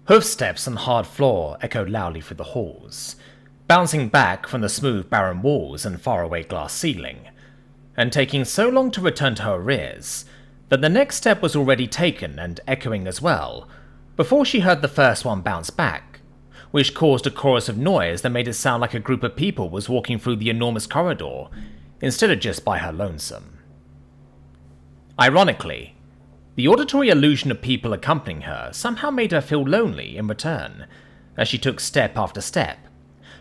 Hoofsteps on hard floor echoed loudly through the halls, bouncing back from the smooth barren walls and faraway glass ceiling, and taking so long to return to her ears that the next step was already taken and echoing as well, before she heard the first one bounce back, which caused a chorus of noise that made it sound like a group of people was walking through the enormous corridor, instead of just by her lonesome. Ironically, the auditory illusion of people accompanying her somehow made her feel lonely in return, as she took step after step,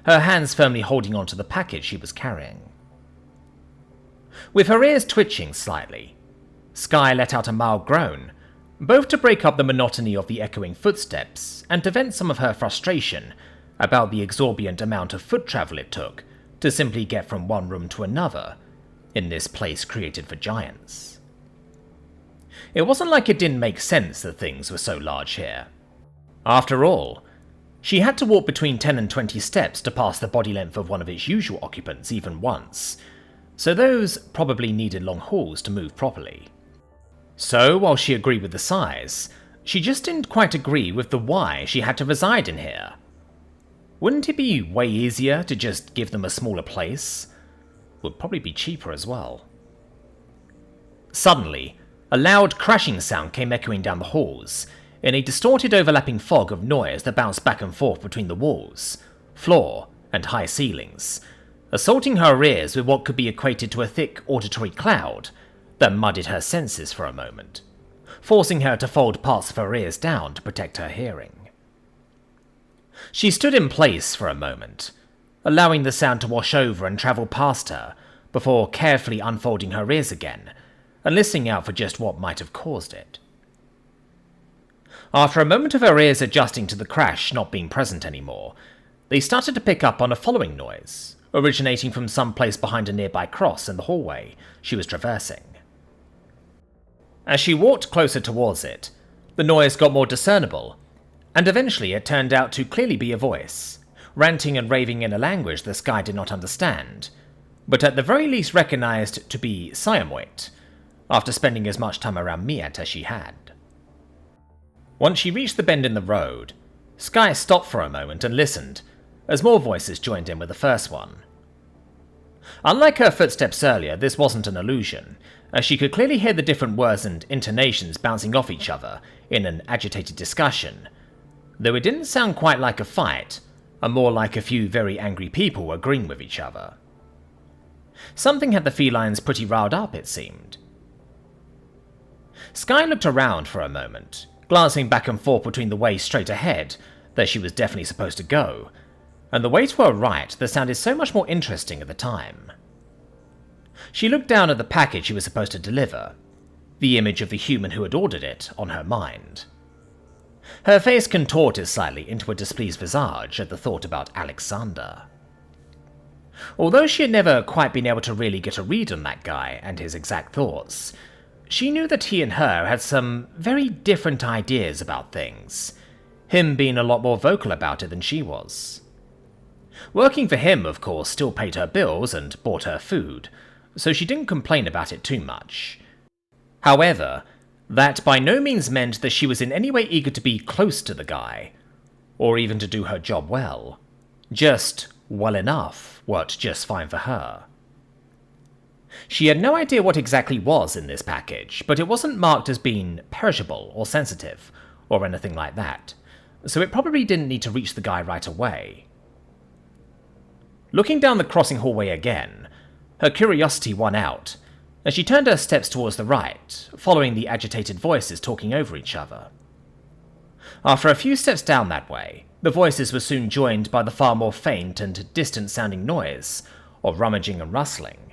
her hands firmly holding onto the package she was carrying. With her ears twitching slightly, Sky let out a mild groan, both to break up the monotony of the echoing footsteps and to vent some of her frustration about the exorbitant amount of foot travel it took to simply get from one room to another in this place created for giants. It wasn't like it didn't make sense that things were so large here. After all, she had to walk between 10 and 20 steps to pass the body length of one of its usual occupants even once, so those probably needed long halls to move properly. So, while she agreed with the size, she just didn't quite agree with the why she had to reside in here. Wouldn't it be way easier to just give them a smaller place? Would probably be cheaper as well. Suddenly, a loud crashing sound came echoing down the halls, in a distorted overlapping fog of noise that bounced back and forth between the walls, floor, and high ceilings, assaulting her ears with what could be equated to a thick auditory cloud that muddied her senses for a moment, forcing her to fold parts of her ears down to protect her hearing. She stood in place for a moment, allowing the sound to wash over and travel past her before carefully unfolding her ears again and listening out for just what might have caused it. After a moment of her ears adjusting to the crash not being present anymore, they started to pick up on a following noise, originating from some place behind a nearby cross in the hallway she was traversing. As she walked closer towards it, the noise got more discernible, and eventually it turned out to clearly be a voice, ranting and raving in a language the Sky did not understand, but at the very least recognized to be Siamoit, after spending as much time around Miat as she had. Once she reached the bend in the road, Sky stopped for a moment and listened, as more voices joined in with the first one. Unlike her footsteps earlier, this wasn't an illusion, as she could clearly hear the different words and intonations bouncing off each other in an agitated discussion, though it didn't sound quite like a fight, and more like a few very angry people agreeing with each other. Something had the felines pretty riled up, it seemed. Sky looked around for a moment, glancing back and forth between the way straight ahead that she was definitely supposed to go, and the way to her right that sounded so much more interesting at the time. She looked down at the package she was supposed to deliver, the image of the human who had ordered it on her mind. Her face contorted slightly into a displeased visage at the thought about Alexander. Although she had never quite been able to really get a read on that guy and his exact thoughts, she knew that he and her had some very different ideas about things, him being a lot more vocal about it than she was. Working for him, of course, still paid her bills and bought her food, so she didn't complain about it too much. However, that by no means meant that she was in any way eager to be close to the guy, or even to do her job well. Just well enough worked just fine for her. She had no idea what exactly was in this package, but it wasn't marked as being perishable or sensitive, or anything like that, so it probably didn't need to reach the guy right away. Looking down the crossing hallway again, her curiosity won out, as she turned her steps towards the right, following the agitated voices talking over each other. After a few steps down that way, the voices were soon joined by the far more faint and distant-sounding noise of rummaging and rustling.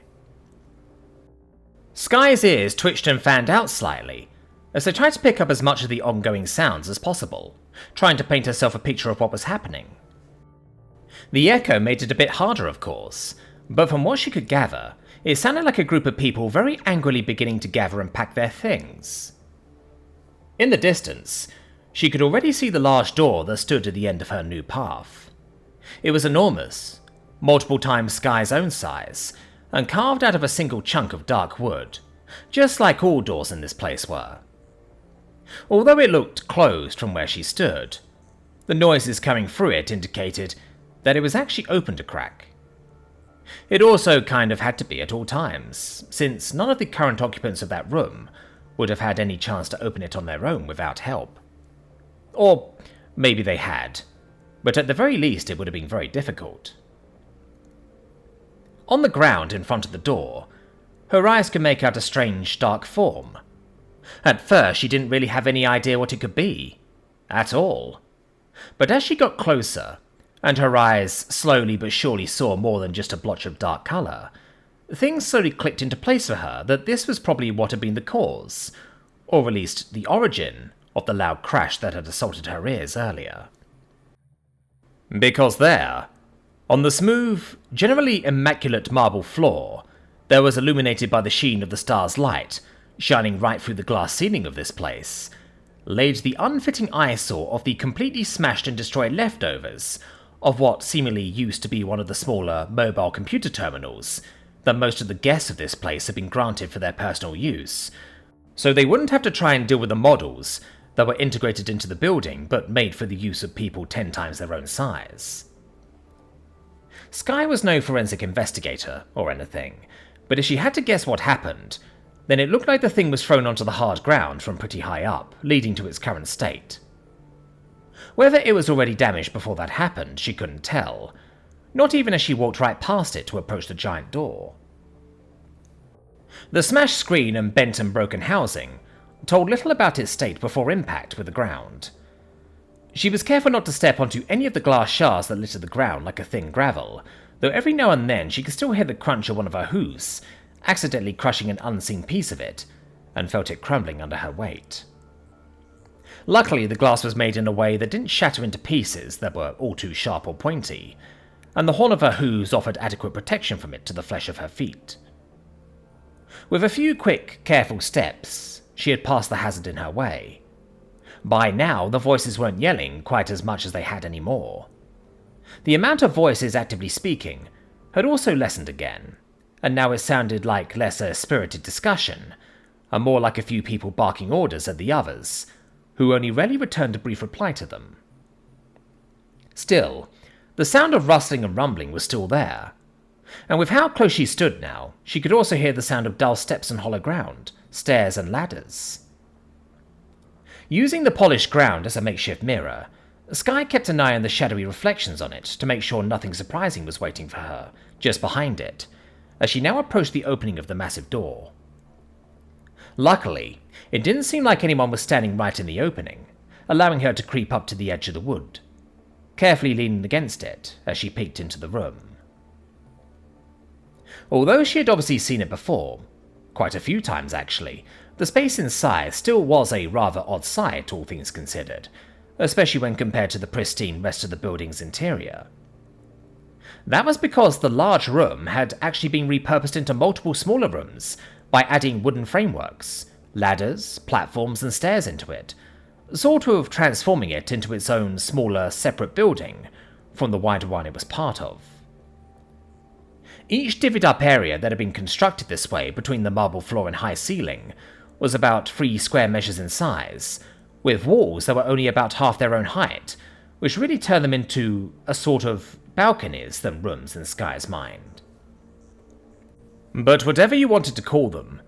Sky's ears twitched and fanned out slightly, as they tried to pick up as much of the ongoing sounds as possible, trying to paint herself a picture of what was happening. The echo made it a bit harder, of course, but from what she could gather, it sounded like a group of people very angrily beginning to gather and pack their things. In the distance, she could already see the large door that stood at the end of her new path. It was enormous, multiple times Sky's own size, and carved out of a single chunk of dark wood, just like all doors in this place were. Although it looked closed from where she stood, The noises coming through it indicated that it was actually open to crack. It also kind of had to be at all times, since none of the current occupants of that room would have had any chance to open it on their own without help. Or maybe they had, but at the very least it would have been very difficult. On the ground in front of the door, her eyes could make out a strange, dark form. At first she didn't really have any idea what it could be. At all. But as she got closer, and her eyes slowly but surely saw more than just a blotch of dark colour, things slowly clicked into place for her that this was probably what had been the cause, or at least the origin, of the loud crash that had assaulted her ears earlier. Because there, on the smooth, generally immaculate marble floor, there was illuminated by the sheen of the star's light, shining right through the glass ceiling of this place, laid the unfitting eyesore of the completely smashed and destroyed leftovers of what seemingly used to be one of the smaller mobile computer terminals that most of the guests of this place had been granted for their personal use, so they wouldn't have to try and deal with the models that were integrated into the building but made for the use of people 10 times their own size. Skye was no forensic investigator or anything, but if she had to guess what happened, then it looked like the thing was thrown onto the hard ground from pretty high up, leading to its current state. Whether it was already damaged before that happened, she couldn't tell, not even as she walked right past it to approach the giant door. The smashed screen and bent and broken housing told little about its state before impact with the ground. She was careful not to step onto any of the glass shards that littered the ground like a thin gravel, though every now and then she could still hear the crunch of one of her hooves, accidentally crushing an unseen piece of it, and felt it crumbling under her weight. Luckily, the glass was made in a way that didn't shatter into pieces that were all too sharp or pointy, and the horn of her hooves offered adequate protection from it to the flesh of her feet. With a few quick, careful steps, she had passed the hazard in her way. By now, the voices weren't yelling quite as much as they had anymore. The amount of voices actively speaking had also lessened again, and now it sounded like less a spirited discussion, and more like a few people barking orders at the others, who only rarely returned a brief reply to them. Still, the sound of rustling and rumbling was still there, and with how close she stood now, she could also hear the sound of dull steps on hollow ground, stairs and ladders. Using the polished ground as a makeshift mirror, Skye kept an eye on the shadowy reflections on it to make sure nothing surprising was waiting for her, just behind it, as she now approached the opening of the massive door. Luckily, it didn't seem like anyone was standing right in the opening, allowing her to creep up to the edge of the wood, carefully leaning against it as she peeked into the room. Although she had obviously seen it before, quite a few times actually, the space inside still was a rather odd sight, all things considered, especially when compared to the pristine rest of the building's interior. That was because the large room had actually been repurposed into multiple smaller rooms by adding wooden frameworks, ladders, platforms and stairs into it, sort of transforming it into its own smaller, separate building from the wider one it was part of. Each divvied up area that had been constructed this way between the marble floor and high ceiling was about 3 square measures in size, with walls that were only about half their own height, which really turned them into a sort of balconies than rooms in Skye's mind. But whatever you wanted to call them,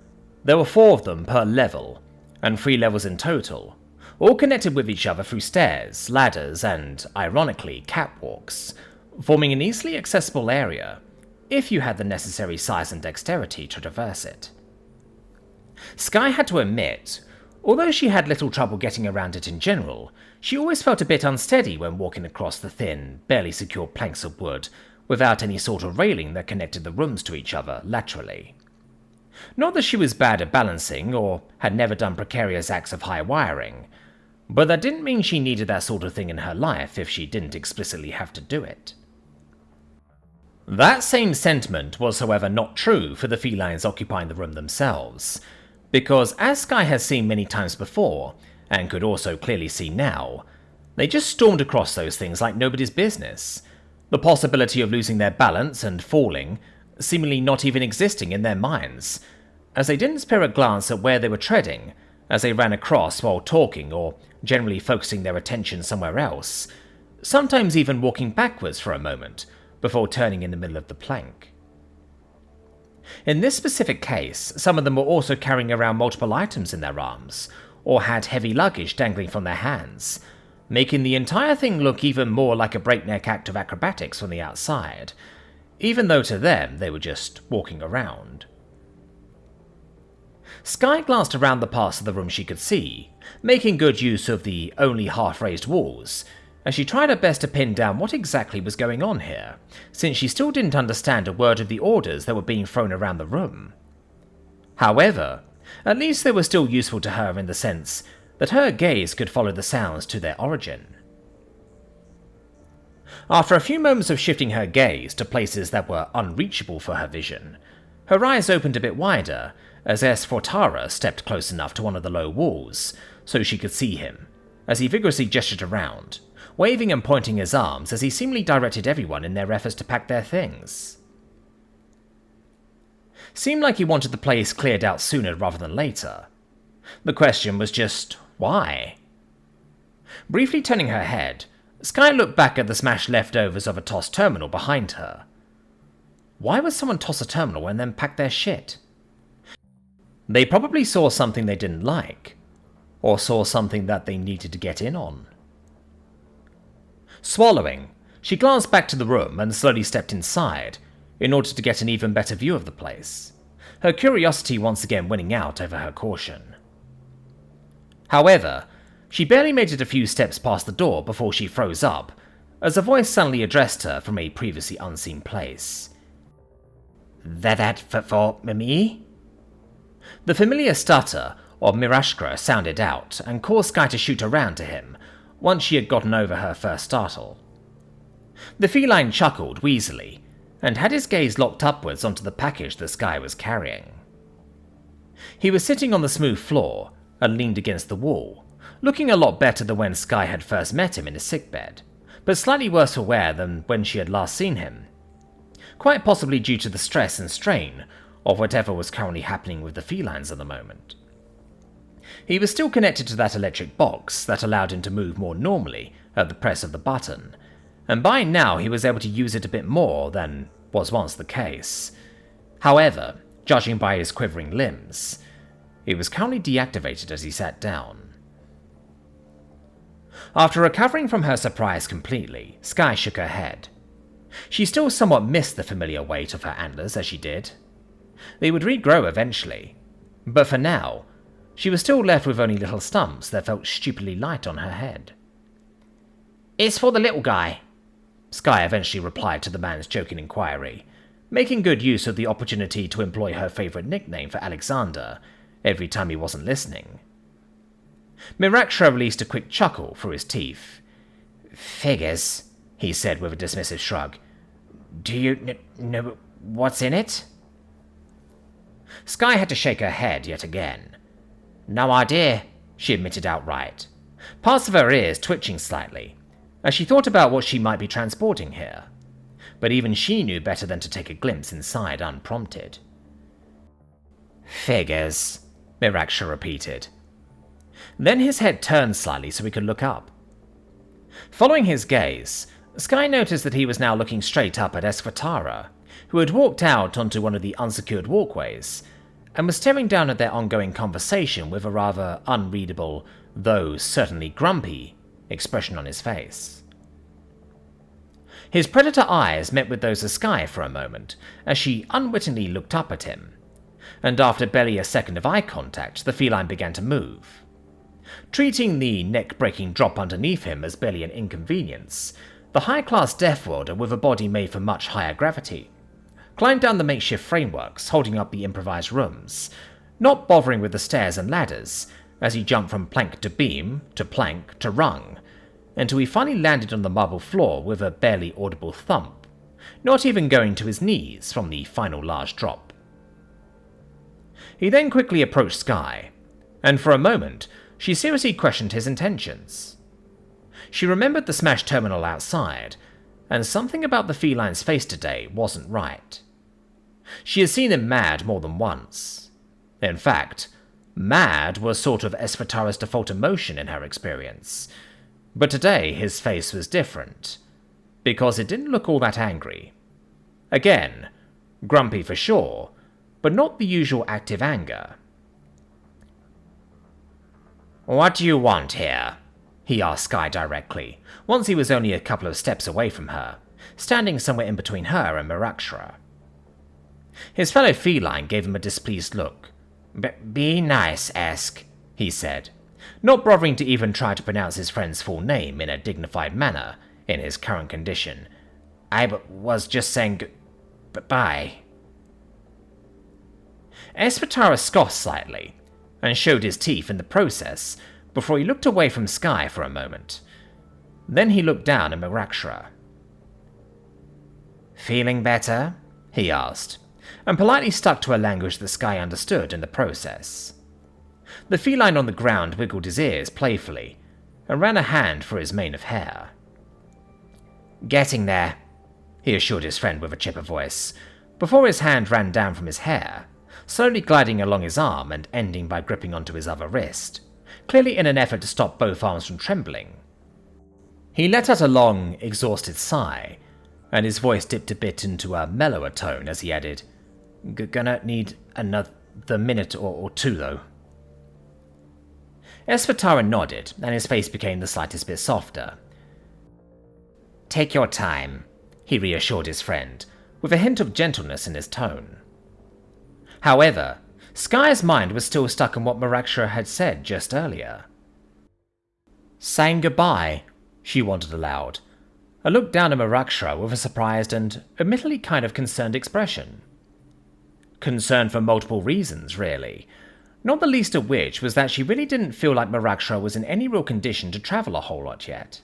there were 4 of them per level, and 3 levels in total, all connected with each other through stairs, ladders, and, ironically, catwalks, forming an easily accessible area, if you had the necessary size and dexterity to traverse it. Skye had to admit, although she had little trouble getting around it in general, she always felt a bit unsteady when walking across the thin, barely secure planks of wood without any sort of railing that connected the rooms to each other laterally. Not that she was bad at balancing or had never done precarious acts of high wiring, but that didn't mean she needed that sort of thing in her life if she didn't explicitly have to do it. That same sentiment was, however, not true for the felines occupying the room themselves, because as Skye has seen many times before, and could also clearly see now, they just stormed across those things like nobody's business, the possibility of losing their balance and falling seemingly not even existing in their minds, as they didn't spare a glance at where they were treading as they ran across while talking or generally focusing their attention somewhere else, sometimes even walking backwards for a moment before turning in the middle of the plank. In this specific case, some of them were also carrying around multiple items in their arms, or had heavy luggage dangling from their hands, making the entire thing look even more like a breakneck act of acrobatics from the outside, even though to them they were just walking around. Skye glanced around the parts of the room she could see, making good use of the only half-raised walls, as she tried her best to pin down what exactly was going on here, since she still didn't understand a word of the orders that were being thrown around the room. However, at least they were still useful to her in the sense that her gaze could follow the sounds to their origin. After a few moments of shifting her gaze to places that were unreachable for her vision, her eyes opened a bit wider as Scifi stepped close enough to one of the low walls so she could see him, as he vigorously gestured around, waving and pointing his arms as he seemingly directed everyone in their efforts to pack their things. Seemed like he wanted the place cleared out sooner rather than later. The question was just, why? Briefly turning her head, Skye looked back at the smashed leftovers of a tossed terminal behind her. Why would someone toss a terminal and then pack their shit? They probably saw something they didn't like, or saw something that they needed to get in on. Swallowing, she glanced back to the room and slowly stepped inside, in order to get an even better view of the place, her curiosity once again winning out over her caution. However, she barely made it a few steps past the door before she froze up, as a voice suddenly addressed her from a previously unseen place. That for me? The familiar stutter of Mirashkra sounded out and caused Skye to shoot around to him, once she had gotten over her first startle. The feline chuckled wheezily, and had his gaze locked upwards onto the package the Skye was carrying. He was sitting on the smooth floor and leaned against the wall, looking a lot better than when Skye had first met him in his sickbed, but slightly worse for wear than when she had last seen him, quite possibly due to the stress and strain of whatever was currently happening with the felines at the moment. He was still connected to that electric box that allowed him to move more normally at the press of the button, and by now he was able to use it a bit more than was once the case. However, judging by his quivering limbs, it was currently deactivated as he sat down. After recovering from her surprise completely, Skye shook her head. She still somewhat missed the familiar weight of her antlers as she did. They would regrow eventually, but for now, she was still left with only little stumps that felt stupidly light on her head. It's for the little guy, Skye eventually replied to the man's joking inquiry, making good use of the opportunity to employ her favourite nickname for Alexander every time he wasn't listening. Mirashkra released a quick chuckle through his teeth. Figures, he said with a dismissive shrug. Do you know what's in it? Skye had to shake her head yet again. No idea, she admitted outright, parts of her ears twitching slightly, as she thought about what she might be transporting here, but even she knew better than to take a glimpse inside unprompted. Figures, Mirashkra repeated. Then his head turned slightly so he could look up. Following his gaze, Skye noticed that he was now looking straight up at Scifi, who had walked out onto one of the unsecured walkways, and was staring down at their ongoing conversation with a rather unreadable, though certainly grumpy, expression on his face. His predator eyes met with those of Skye for a moment, as she unwittingly looked up at him, and after barely a second of eye contact, the feline began to move. Treating the neck-breaking drop underneath him as barely an inconvenience, the high-class Deathworlder with a body made for much higher gravity climbed down the makeshift frameworks holding up the improvised rooms, not bothering with the stairs and ladders, as he jumped from plank to beam, to plank, to rung, until he finally landed on the marble floor with a barely audible thump, not even going to his knees from the final large drop. He then quickly approached Skye, and for a moment she seriously questioned his intentions. She remembered the smashed terminal outside, and something about the feline's face today wasn't right. She had seen him mad more than once. In fact, mad was sort of Scifi's default emotion in her experience, But today his face was different, because it didn't look all that angry. Again, grumpy for sure, but not the usual active anger. "What do you want here?" he asked Sky directly, once he was only a couple of steps away from her, standing somewhere in between her and Marakshra. His fellow feline gave him a displeased look. Be nice, Esk," he said, not bothering to even try to pronounce his friend's full name in a dignified manner in his current condition. "I was just saying bye." Espatara scoffed slightly, and showed his teeth in the process before he looked away from Sky for a moment. Then he looked down at Marakshra. "Feeling better?" he asked, and politely stuck to a language that Sky understood in the process. The feline on the ground wiggled his ears playfully, and ran a hand through his mane of hair. "Getting there," he assured his friend with a chipper voice, before his hand ran down from his hair, slowly gliding along his arm and ending by gripping onto his other wrist, clearly in an effort to stop both arms from trembling. He let out a long, exhausted sigh, and his voice dipped a bit into a mellower tone as he added, "Gonna need another minute or two, though." Espatara nodded, and his face became the slightest bit softer. "Take your time," he reassured his friend, with a hint of gentleness in his tone. However, Sky's mind was still stuck on what Marakshra had said just earlier. "Saying goodbye," she wanted aloud, and looked down at Marakshra with a surprised and admittedly kind of concerned expression. Concerned for multiple reasons, really, not the least of which was that she really didn't feel like Marakshra was in any real condition to travel a whole lot yet.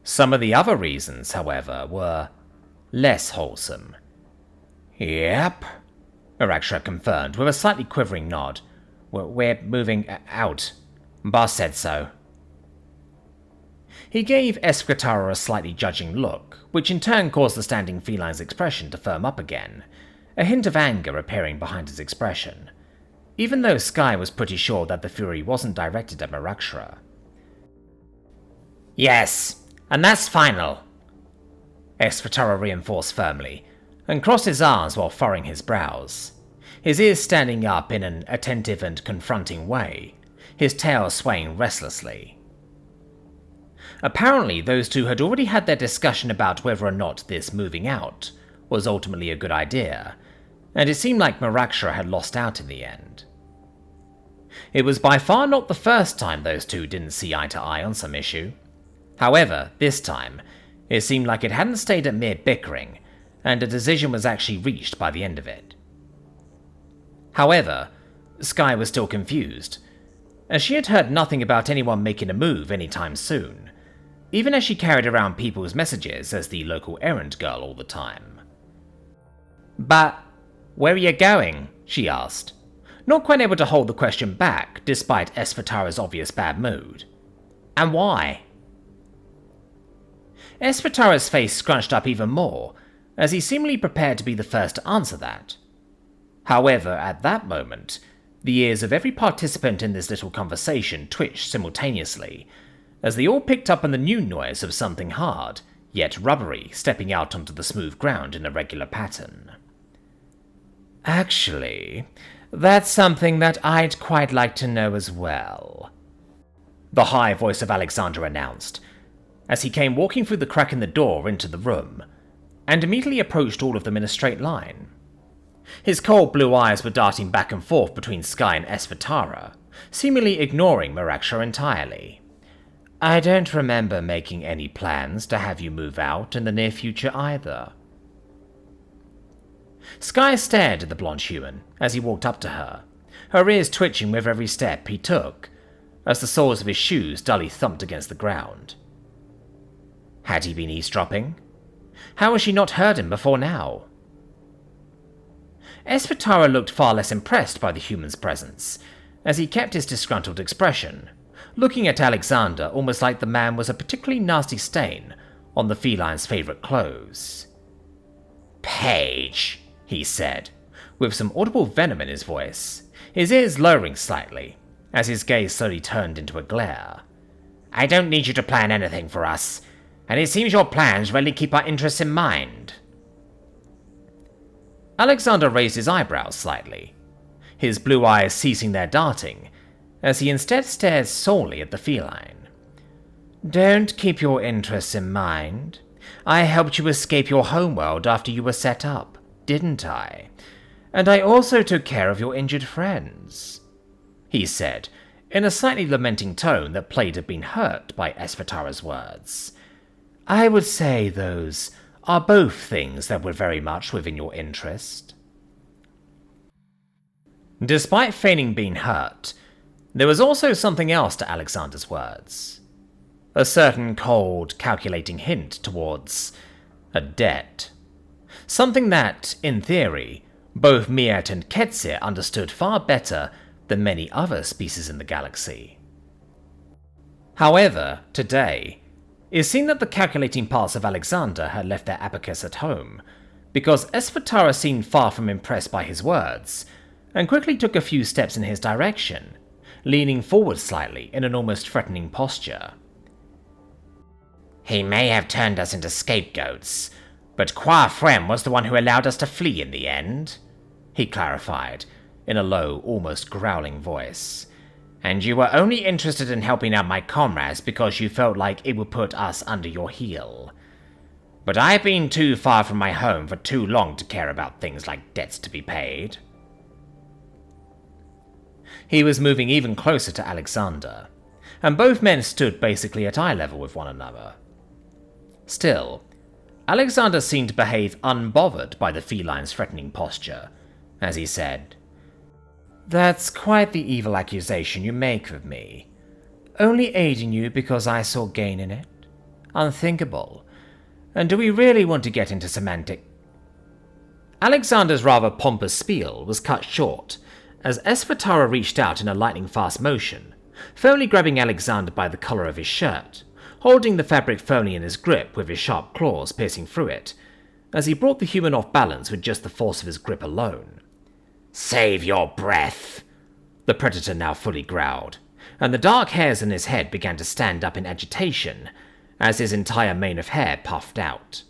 Some of the other reasons, however, were less wholesome. "Yep," Marakshra confirmed with a slightly quivering nod. "We're moving out. Boss said so." He gave Espatara a slightly judging look, which in turn caused the standing feline's expression to firm up again, a hint of anger appearing behind his expression, even though Sky was pretty sure that the fury wasn't directed at Marakshra. "Yes, and that's final," Espatara reinforced firmly, and crossed his arms while furrowing his brows, his ears standing up in an attentive and confronting way, his tail swaying restlessly. Apparently, those two had already had their discussion about whether or not this moving out was ultimately a good idea, and it seemed like Marakshra had lost out in the end. It was by far not the first time those two didn't see eye to eye on some issue. However, this time, it seemed like it hadn't stayed at mere bickering, and a decision was actually reached by the end of it. However, Sky was still confused, as she had heard nothing about anyone making a move anytime soon, even as she carried around people's messages as the local errand girl all the time. "But where are you going?" she asked, not quite able to hold the question back despite Espatara's obvious bad mood. "And why?" Espatara's face scrunched up even more, as he seemingly prepared to be the first to answer that. However, at that moment, the ears of every participant in this little conversation twitched simultaneously, as they all picked up on the new noise of something hard, yet rubbery, stepping out onto the smooth ground in a regular pattern. "Actually, that's something that I'd quite like to know as well," the high voice of Alexander announced, as he came walking through the crack in the door into the room, and immediately approached all of them in a straight line. His cold blue eyes were darting back and forth between Sky and Espatara, seemingly ignoring Marakshra entirely. "I don't remember making any plans to have you move out in the near future either." Sky stared at the blonde human as he walked up to her, her ears twitching with every step he took, as the soles of his shoes dully thumped against the ground. Had he been eavesdropping? How had she not heard him before now? Espatara looked far less impressed by the human's presence, as he kept his disgruntled expression, looking at Alexander almost like the man was a particularly nasty stain on the feline's favourite clothes. "Paige," he said, with some audible venom in his voice, his ears lowering slightly, as his gaze slowly turned into a glare. I don't need you to plan anything for us, and it seems your plans really keep our interests in mind." Alexander raised his eyebrows slightly, his blue eyes ceasing their darting, as he instead stared solely at the feline. "Don't keep your interests in mind. I helped you escape your homeworld after you were set up, didn't I? And I also took care of your injured friends," he said, in a slightly lamenting tone that played had been hurt by Esfatara's words. "I would say those are both things that were very much within your interest." Despite feigning being hurt, there was also something else to Alexander's words. A certain cold, calculating hint towards a debt. Something that, in theory, both Miet and Ketsir understood far better than many other species in the galaxy. However, today, it seemed that the calculating parts of Alexander had left their abacus at home, because Esfatara seemed far from impressed by his words, and quickly took a few steps in his direction, leaning forward slightly in an almost threatening posture. "He may have turned us into scapegoats, but Kwa Frem was the one who allowed us to flee in the end," he clarified, in a low, almost growling voice. "And you were only interested in helping out my comrades because you felt like it would put us under your heel. But I've been too far from my home for too long to care about things like debts to be paid." He was moving even closer to Alexander, and both men stood basically at eye level with one another. Still, Alexander seemed to behave unbothered by the feline's threatening posture, as he said, "That's quite the evil accusation you make of me. Only aiding you because I saw gain in it? Unthinkable. And do we really want to get into semantic—" Alexander's rather pompous spiel was cut short, as Esfatara reached out in a lightning-fast motion, firmly grabbing Alexander by the collar of his shirt, holding the fabric firmly in his grip with his sharp claws piercing through it, as he brought the human off balance with just the force of his grip alone. "Save your breath," the predator now fully growled, and the dark hairs in his head began to stand up in agitation as his entire mane of hair puffed out.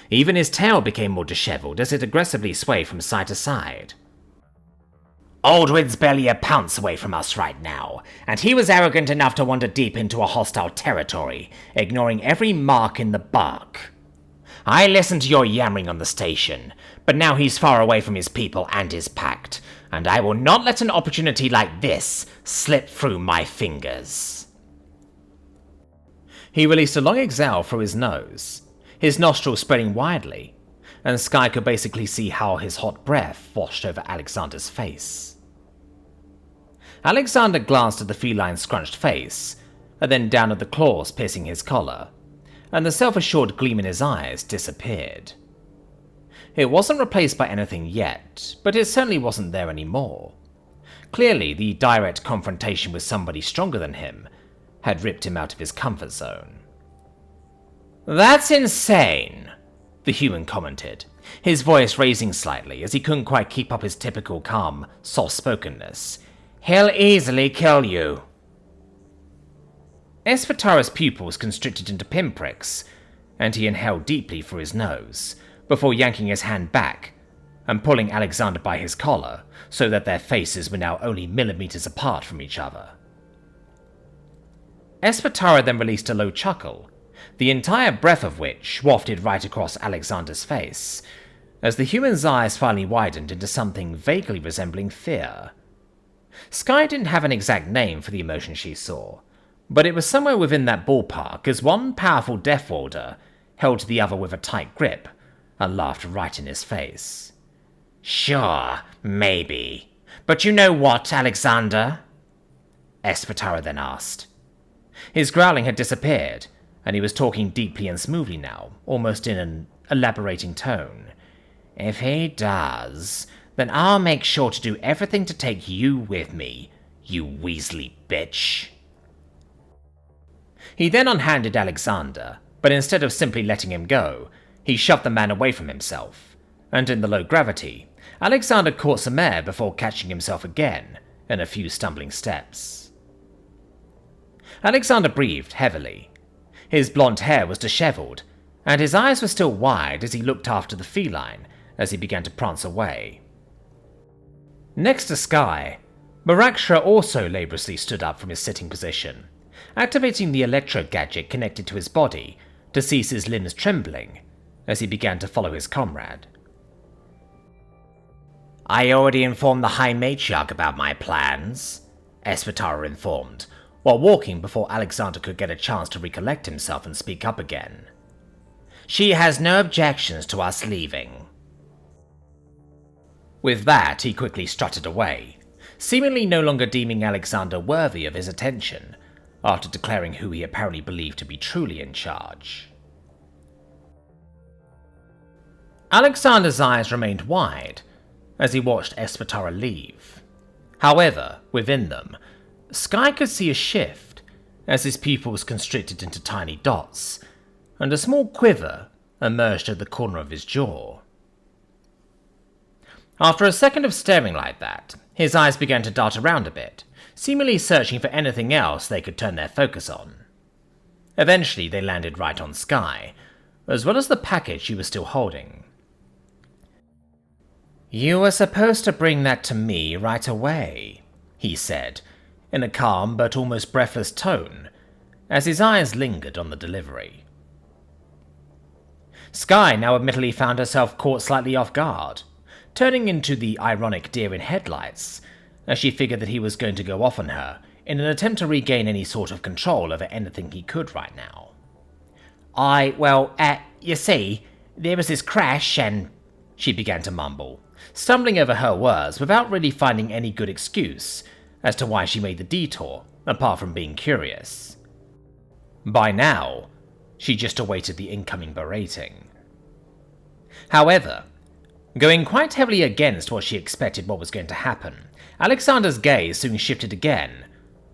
Even his tail became more disheveled as it aggressively swayed from side to side. "Aldwin's barely a pounce away from us right now, and he was arrogant enough to wander deep into a hostile territory, ignoring every mark in the bark. I listened to your yammering on the station, but now he's far away from his people and his pact, and I will not let an opportunity like this slip through my fingers." He released a long exhale through his nose, his nostrils spreading widely, and Sky could basically see how his hot breath washed over Alexander's face. Alexander glanced at the feline's scrunched face, and then down at the claws piercing his collar, and the self-assured gleam in his eyes disappeared. It wasn't replaced by anything yet, but it certainly wasn't there anymore. Clearly, the direct confrontation with somebody stronger than him had ripped him out of his comfort zone. "That's insane," the human commented, his voice raising slightly as he couldn't quite keep up his typical calm, soft-spokenness. "He'll easily kill you." Esfatara's pupils constricted into pinpricks, and he inhaled deeply through his nose, before yanking his hand back and pulling Alexander by his collar so that their faces were now only millimeters apart from each other. Esfatara then released a low chuckle, the entire breath of which wafted right across Alexander's face, as the human's eyes finally widened into something vaguely resembling fear. Sky didn't have an exact name for the emotion she saw, but it was somewhere within that ballpark as one powerful Deathworlder held the other with a tight grip and laughed right in his face. "Sure, maybe. But you know what, Alexander?" Esfatara then asked. His growling had disappeared, and he was talking deeply and smoothly now, almost in an elaborating tone. "If he does, then I'll make sure to do everything to take you with me, you Weasley bitch." He then unhanded Alexander, but instead of simply letting him go, he shoved the man away from himself, and in the low gravity, Alexander caught some air before catching himself again in a few stumbling steps. Alexander breathed heavily. His blonde hair was disheveled, and his eyes were still wide as he looked after the feline as he began to prance away. Next to Sky, Maraksha also laboriously stood up from his sitting position, activating the electro gadget connected to his body to cease his limbs trembling as he began to follow his comrade. "I already informed the High Matriarch about my plans," Esvatara informed, while walking before Alexander could get a chance to recollect himself and speak up again. "She has no objections to us leaving." With that, he quickly strutted away, seemingly no longer deeming Alexander worthy of his attention, after declaring who he apparently believed to be truly in charge. Alexander's eyes remained wide as he watched Esvatara leave. However, within them, Sky could see a shift as his pupils constricted into tiny dots, and a small quiver emerged at the corner of his jaw. After a second of staring like that, his eyes began to dart around a bit, seemingly searching for anything else they could turn their focus on. Eventually they landed right on Sky, as well as the package she was still holding. "You were supposed to bring that to me right away," he said, in a calm but almost breathless tone, as his eyes lingered on the delivery. Sky now admittedly found herself caught slightly off guard, turning into the ironic deer in headlights, as she figured that he was going to go off on her in an attempt to regain any sort of control over anything he could right now. You see, there was this crash and," she began to mumble, stumbling over her words without really finding any good excuse as to why she made the detour, apart from being curious. By now, she just awaited the incoming berating. However, going quite heavily against what she expected what was going to happen, Alexander's gaze soon shifted again,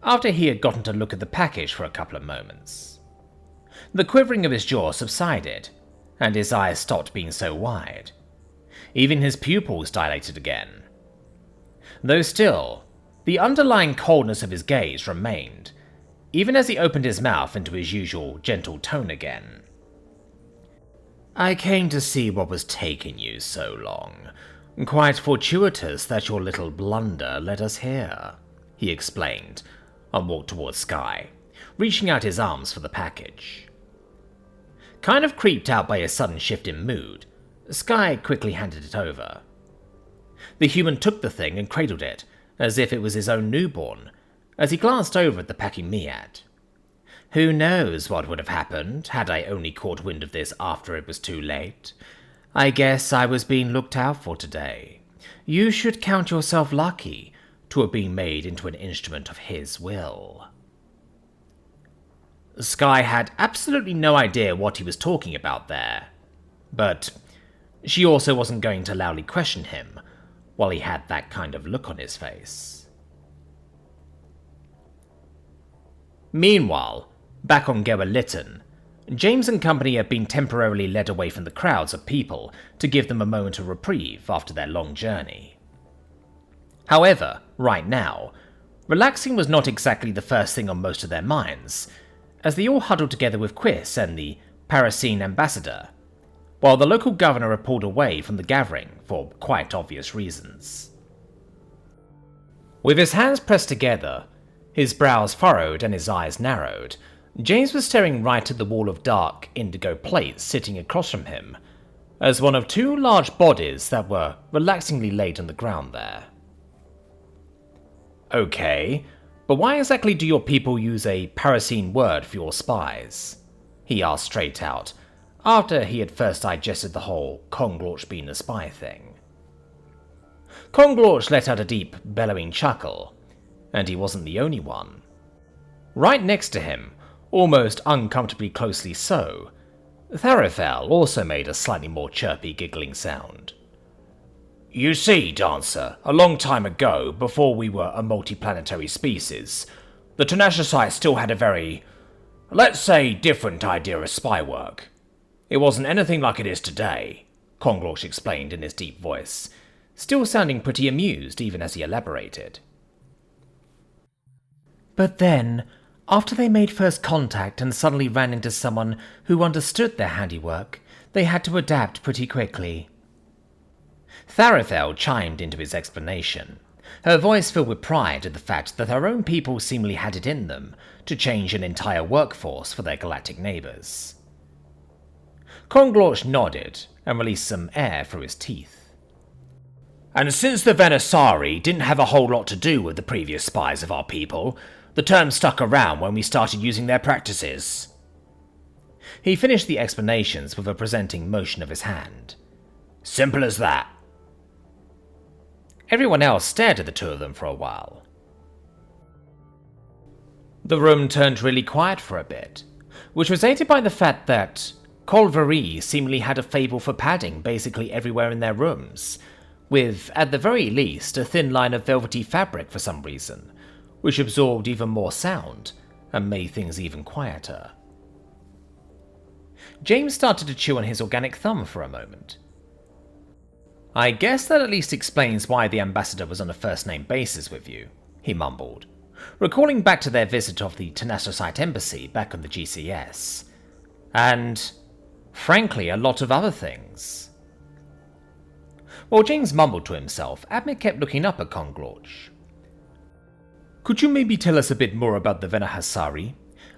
after he had gotten to look at the package for a couple of moments. The quivering of his jaw subsided, and his eyes stopped being so wide. Even his pupils dilated again. Though still, the underlying coldness of his gaze remained, even as he opened his mouth into his usual gentle tone again. "I came to see what was taking you so long. Quite fortuitous that your little blunder led us here," he explained, and walked towards Sky, reaching out his arms for the package. Kind of creeped out by his sudden shift in mood, Sky quickly handed it over. The human took the thing and cradled it, as if it was his own newborn, as he glanced over at the packing Miad. "Who knows what would have happened had I only caught wind of this after it was too late. I guess I was being looked out for today. You should count yourself lucky to have been made into an instrument of his will." Sky had absolutely no idea what he was talking about there, but she also wasn't going to loudly question him while he had that kind of look on his face. Meanwhile, back on Gerwar-Litten, James and company had been temporarily led away from the crowds of people to give them a moment of reprieve after their long journey. However, right now, relaxing was not exactly the first thing on most of their minds, as they all huddled together with Quis and the Paracene ambassador, while the local governor had pulled away from the gathering for quite obvious reasons. With his hands pressed together, his brows furrowed and his eyes narrowed, James was staring right at the wall of dark indigo plates sitting across from him, as one of two large bodies that were relaxingly laid on the ground there. "Okay, but why exactly do your people use a Paracene word for your spies?" he asked straight out, after he had first digested the whole Konglorch being a spy thing. Konglorch let out a deep, bellowing chuckle, and he wasn't the only one. Right next to him, almost uncomfortably closely so, Tharifel also made a slightly more chirpy, giggling sound. "You see, Dancer, a long time ago, before we were a multiplanetary species, the Tenashisites still had a very, let's say, different idea of spy work. It wasn't anything like it is today," Konglorch explained in his deep voice, still sounding pretty amused even as he elaborated. "But then, After they made first contact and suddenly ran into someone who understood their handiwork, they had to adapt pretty quickly. Tharifel chimed into his explanation, her voice filled with pride at the fact that her own people seemingly had it in them to change an entire workforce for their galactic neighbours. Konglorch nodded and released some air through his teeth. And since the Venasari didn't have a whole lot to do with the previous spies of our people, the term stuck around when we started using their practices. He finished the explanations with a presenting motion of his hand. Simple as that. Everyone else stared at the two of them for a while. The room turned really quiet for a bit, which was aided by the fact that Colvery seemingly had a fable for padding basically everywhere in their rooms, with, at the very least, a thin line of velvety fabric for some reason, which absorbed even more sound and made things even quieter. James started to chew on his organic thumb for a moment. I guess that at least explains why the ambassador was on a first-name basis with you, he mumbled, recalling back to their visit of the Tenasosite embassy back on the GCS. And, frankly, a lot of other things. While James mumbled to himself, Admit kept looking up at Konglorch. Could you maybe tell us a bit more about the Venahasari?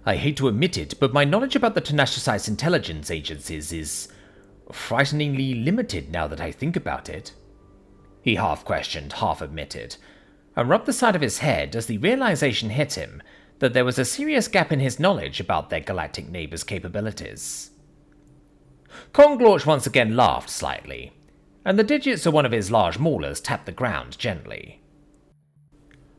I hate to admit it, but my knowledge about the Tenasosite's intelligence agencies is frighteningly limited now that I think about it. He half questioned, half admitted, and rubbed the side of his head as the realization hit him that there was a serious gap in his knowledge about their galactic neighbours' capabilities. Konglorch once again laughed slightly, and the digits of one of his large maulers tapped the ground gently.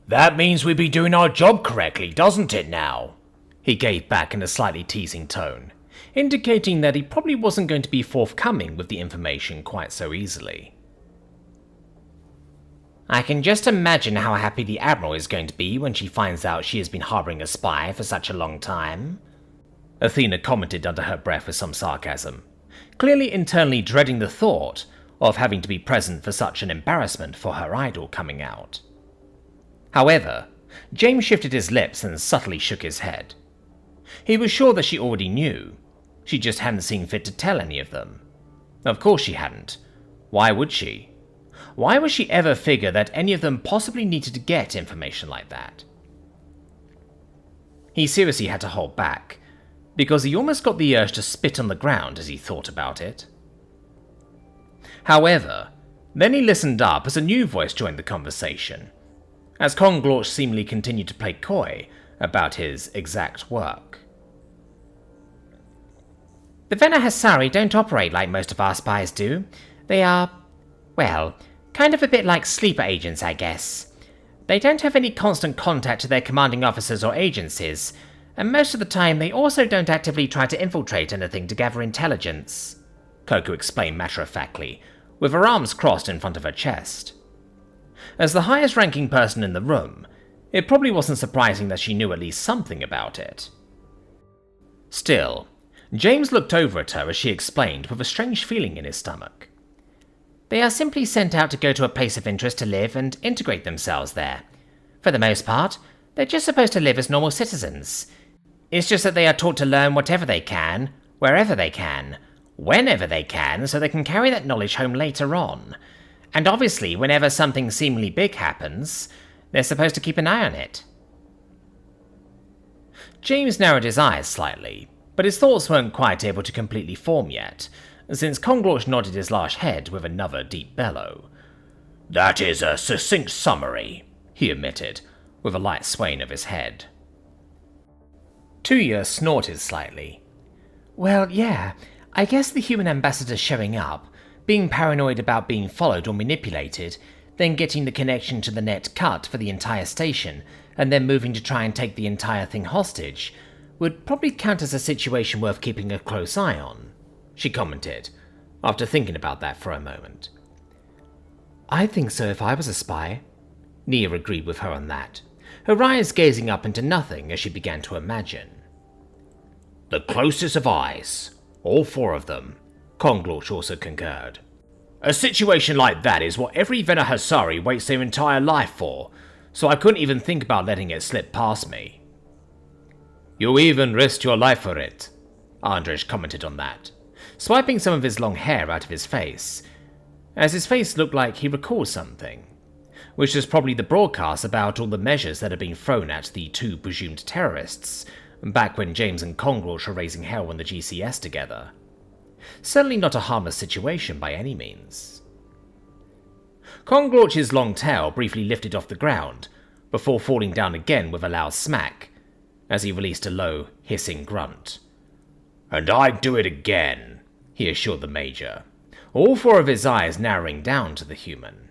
That means we'd be doing our job correctly, doesn't it now? He gave back in a slightly teasing tone, indicating that he probably wasn't going to be forthcoming with the information quite so easily. I can just imagine how happy the Admiral is going to be when she finds out she has been harbouring a spy for such a long time, Athena commented under her breath with some sarcasm, clearly internally dreading the thought of having to be present for such an embarrassment for her idol coming out. However, James shifted his lips and subtly shook his head. He was sure that she already knew. She just hadn't seen fit to tell any of them. Of course she hadn't. Why would she? Why would she ever figure that any of them possibly needed to get information like that? He seriously had to hold back, because he almost got the urge to spit on the ground as he thought about it. However, then he listened up as a new voice joined the conversation, as Konglorch seemingly continued to play coy about his exact work. The Venahasari don't operate like most of our spies do. They are, well, kind of a bit like sleeper agents, I guess. They don't have any constant contact to their commanding officers or agencies, and most of the time they also don't actively try to infiltrate anything to gather intelligence, Coco explained matter-of-factly, with her arms crossed in front of her chest. As the highest-ranking person in the room, it probably wasn't surprising that she knew at least something about it. Still, James looked over at her as she explained with a strange feeling in his stomach. They are simply sent out to go to a place of interest to live and integrate themselves there. For the most part, they're just supposed to live as normal citizens. It's just that they are taught to learn whatever they can, wherever they can, whenever they can, so they can carry that knowledge home later on. And obviously, whenever something seemingly big happens, they're supposed to keep an eye on it. James narrowed his eyes slightly, but his thoughts weren't quite able to completely form yet, since Konglorch nodded his large head with another deep bellow. That is a succinct summary, he admitted, with a light swaying of his head. Tuya snorted slightly. Well, yeah, I guess the human ambassador showing up, being paranoid about being followed or manipulated, then getting the connection to the net cut for the entire station, and then moving to try and take the entire thing hostage, would probably count as a situation worth keeping a close eye on, she commented, after thinking about that for a moment. I think so if I was a spy. Nia agreed with her on that, her eyes gazing up into nothing as she began to imagine. The closest of eyes, all four of them, Konglorch also concurred. A situation like that is what every Venahasari waits their entire life for, so I couldn't even think about letting it slip past me. You even risked your life for it, Andrzej commented on that, swiping some of his long hair out of his face, as his face looked like he recalled something, which was probably the broadcast about all the measures that had been thrown at the two presumed terrorists, back when James and Kongrach were raising hell on the GCS together. Certainly not a harmless situation by any means. Kongrach's long tail briefly lifted off the ground, before falling down again with a loud smack, as he released a low, hissing grunt. "And I'd do it again," he assured the Major, all four of his eyes narrowing down to the human.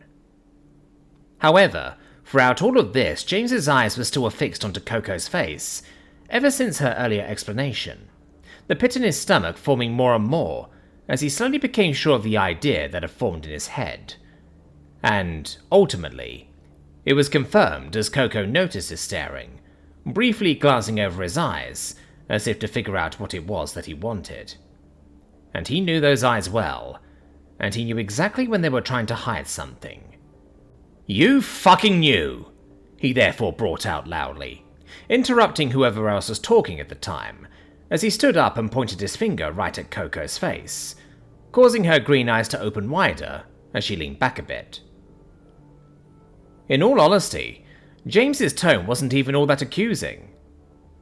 However, throughout all of this, James's eyes were still affixed onto Coco's face, ever since her earlier explanation, the pit in his stomach forming more and more as he slowly became sure of the idea that had formed in his head. And, ultimately, it was confirmed as Coco noticed his staring, briefly glancing over his eyes, as if to figure out what it was that he wanted. And he knew those eyes well, and he knew exactly when they were trying to hide something. "You fucking knew!" he therefore brought out loudly, interrupting whoever else was talking at the time, as he stood up and pointed his finger right at Coco's face, causing her green eyes to open wider as she leaned back a bit. In all honesty, James's tone wasn't even all that accusing.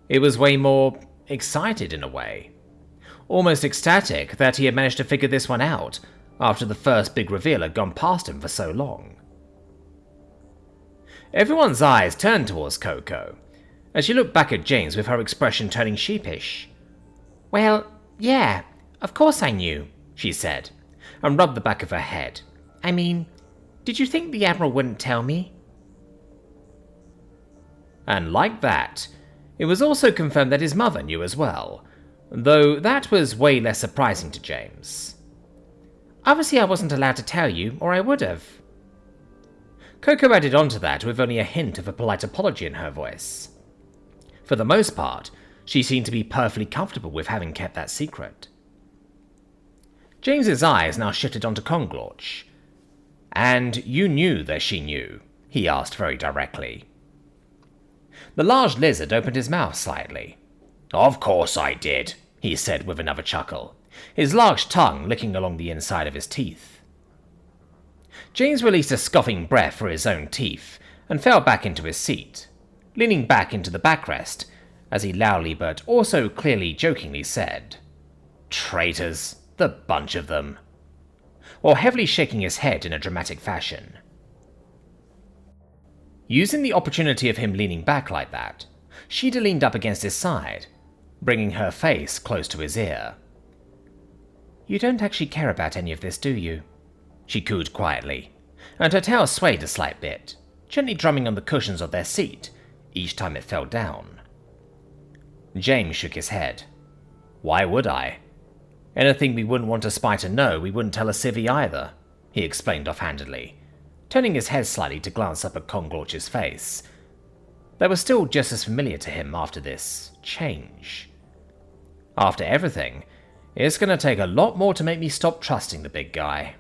It was way more excited in a way. Almost ecstatic that he had managed to figure this one out after the first big reveal had gone past him for so long. Everyone's eyes turned towards Coco, as she looked back at James with her expression turning sheepish. "Well, yeah, of course I knew," she said, and rubbed the back of her head. "I mean, did you think the Admiral wouldn't tell me?" And like that, it was also confirmed that his mother knew as well, though that was way less surprising to James. "Obviously I wasn't allowed to tell you, or I would have." Coco added on to that with only a hint of a polite apology in her voice. For the most part, she seemed to be perfectly comfortable with having kept that secret. James's eyes now shifted onto Kongrach. "And you knew that she knew?" he asked very directly. The large lizard opened his mouth slightly. "Of course I did," he said with another chuckle, his large tongue licking along the inside of his teeth. James released a scoffing breath through his own teeth and fell back into his seat, leaning back into the backrest as he loudly but also clearly jokingly said, "Traitors, the bunch of them," while heavily shaking his head in a dramatic fashion. Using the opportunity of him leaning back like that, Sheeta leaned up against his side, bringing her face close to his ear. "You don't actually care about any of this, do you?" she cooed quietly, and her tail swayed a slight bit, gently drumming on the cushions of their seat each time it fell down. James shook his head. "Why would I? Anything we wouldn't want a spy to know, we wouldn't tell a civvy either," he explained offhandedly, turning his head slightly to glance up at Kongrach's face. That was still just as familiar to him after this change. "After everything, it's going to take a lot more to make me stop trusting the big guy."